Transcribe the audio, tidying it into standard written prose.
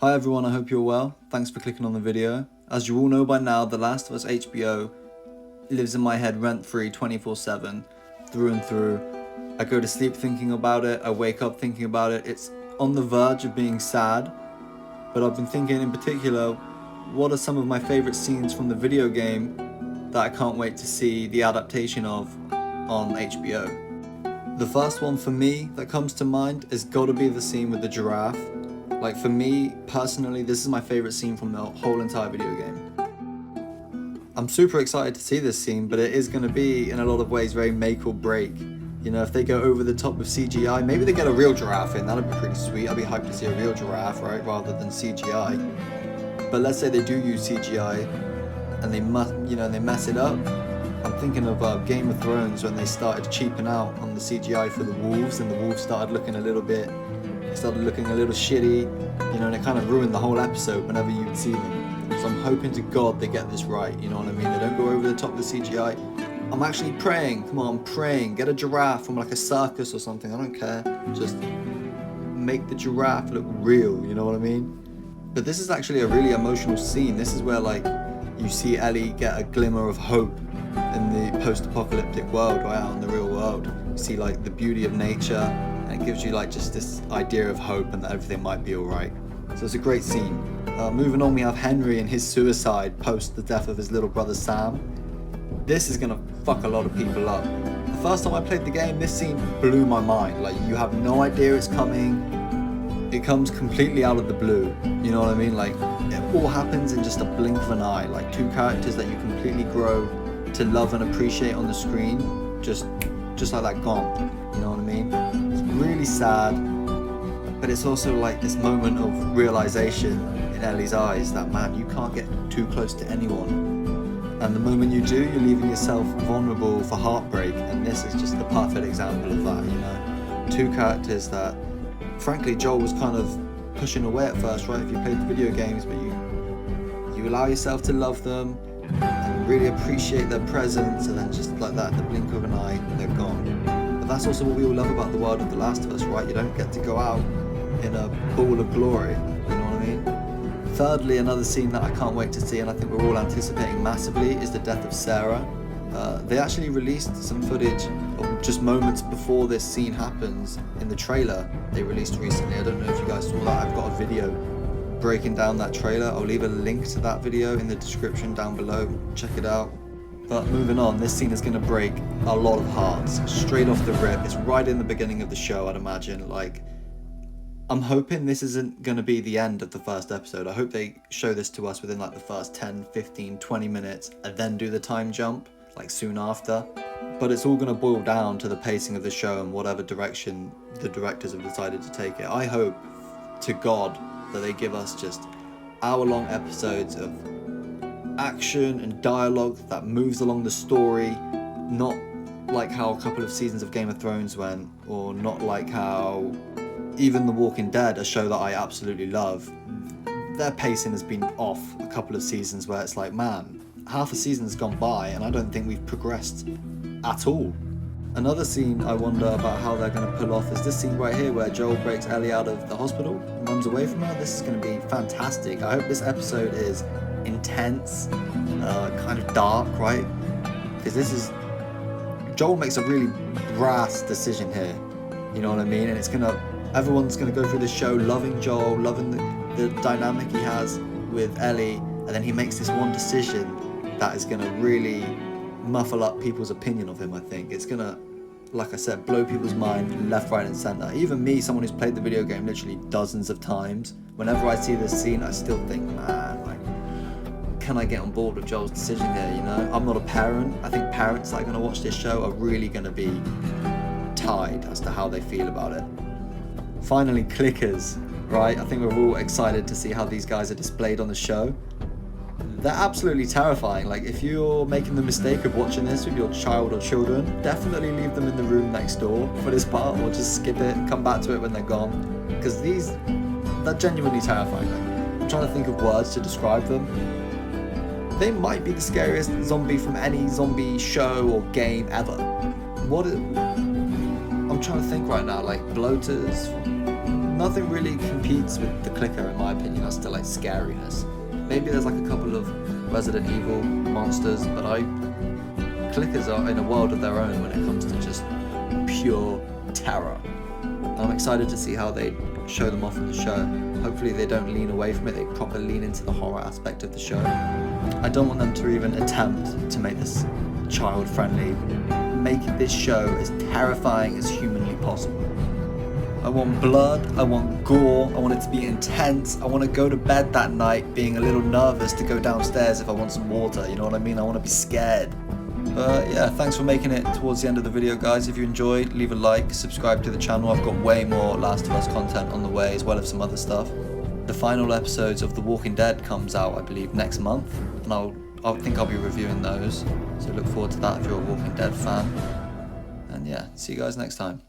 Hi everyone, I hope you're well. Thanks for clicking on the video. As you all know by now, The Last of Us HBO lives in my head rent-free 24/7, through and through. I go to sleep thinking about it, I wake up thinking about it. It's on the verge of being sad, but I've been thinking in particular, what are some of my favourite scenes from the video game that I can't wait to see the adaptation of on HBO. The first one for me that comes to mind has got to be the scene with the giraffe. Like, for me personally, this is my favourite scene from the whole entire video game. I'm super excited to see this scene, but it is going to be in a lot of ways very make or break. You know, if they go over the top with CGI, maybe they get a real giraffe in, that'd be pretty sweet. I'd be hyped to see a real giraffe, right, rather than CGI. But let's say they do use CGI and they mess it up. I'm thinking of Game of Thrones when they started cheaping out on the CGI for the wolves, and the wolves started looking a little shitty, you know, and it kind of ruined the whole episode whenever you'd see them. So I'm hoping to God they get this right, you know what I mean? They don't go over the top with the CGI. I'm actually praying, get a giraffe from like a circus or something, I don't care. Just make the giraffe look real, you know what I mean? But this is actually a really emotional scene. This is where like you see Ellie get a glimmer of hope in the post-apocalyptic world, right out in the real world. You see like the beauty of nature, and it gives you like just this idea of hope and that everything might be alright. So it's a great scene. Moving on, we have Henry and his suicide post the death of his little brother Sam. This is gonna fuck a lot of people up. The first time I played the game, this scene blew my mind. Like, you have no idea it's coming. It comes completely out of the blue. You know what I mean? Like, it all happens in just a blink of an eye. Like, two characters that you completely grow to love and appreciate on the screen, just like that, gone. You know what I mean? It's really sad, but it's also like this moment of realization in Ellie's eyes that, man, you can't get too close to anyone. And the moment you do, you're leaving yourself vulnerable for heartbreak, and this is just the perfect example of that, you know? Two characters that, frankly, Joel was kind of pushing away at first, right, if you played the video games, but you allow yourself to love them and really appreciate their presence, and then just like that, in the blink of an eye, they're gone. But that's also what we all love about the world of The Last of Us, right? You don't get to go out in a ball of glory, you know what I mean? Thirdly, another scene that I can't wait to see, and I think we're all anticipating massively, is the death of Sarah. They actually released some footage of just moments before this scene happens in the trailer they released recently. I don't know if you guys saw that. I've got a video breaking down that trailer. I'll leave a link to that video in the description down below. Check it out. But moving on, this scene is going to break a lot of hearts straight off the rip. It's right in the beginning of the show, I'd imagine. Like, I'm hoping this isn't going to be the end of the first episode. I hope they show this to us within like the first 10, 15, 20 minutes and then do the time jump like soon after. But it's all going to boil down to the pacing of the show and whatever direction the directors have decided to take it. I hope to God that they give us just hour-long episodes of action and dialogue that moves along the story, not like how a couple of seasons of Game of Thrones went, or not like how even The Walking Dead, a show that I absolutely love, their pacing has been off a couple of seasons where it's like, man, half a season has gone by and I don't think we've progressed at all. Another scene I wonder about how they're going to pull off is this scene right here where Joel breaks Ellie out of the hospital and runs away from her. This is going to be fantastic. I hope this episode is intense, kind of dark, right? Because Joel makes a really brass decision here, you know what I mean? And everyone's gonna go through this show loving Joel, loving the dynamic he has with Ellie, and then he makes this one decision that is gonna really muffle up people's opinion of him. I think it's gonna, like I said, blow people's mind left, right and center. Even me, someone who's played the video game literally dozens of times, whenever I see this scene, I still think, man, like, can I get on board with Joel's decision here, you know? I'm not a parent. I think parents that are gonna watch this show are really gonna be tied as to how they feel about it. Finally, clickers, right? I think we're all excited to see how these guys are displayed on the show. They're absolutely terrifying. Like, if you're making the mistake of watching this with your child or children, definitely leave them in the room next door for this part, or just skip it and come back to it when they're gone, because they're genuinely terrifying. Like, I'm trying to think of words to describe them. They might be the scariest zombie from any zombie show or game ever. I'm trying to think right now, like bloaters, nothing really competes with the clicker in my opinion as to like scariness. Maybe there's like a couple of Resident Evil monsters, but clickers are in a world of their own when it comes to just pure terror. I'm excited to see how they show them off in the show. Hopefully they don't lean away from it, they properly lean into the horror aspect of the show. I don't want them to even attempt to make this child friendly. Make this show as terrifying as humanly possible. I want blood, I want gore, I want it to be intense, I want to go to bed that night being a little nervous to go downstairs if I want some water, you know what I mean? I want to be scared. But yeah, thanks for making it towards the end of the video, guys. If you enjoyed, leave a like, subscribe to the channel. I've got way more Last of Us content on the way, as well as some other stuff. The final episodes of The Walking Dead comes out, I believe, next month, and I think I'll be reviewing those. So look forward to that if you're a Walking Dead fan. And yeah, see you guys next time.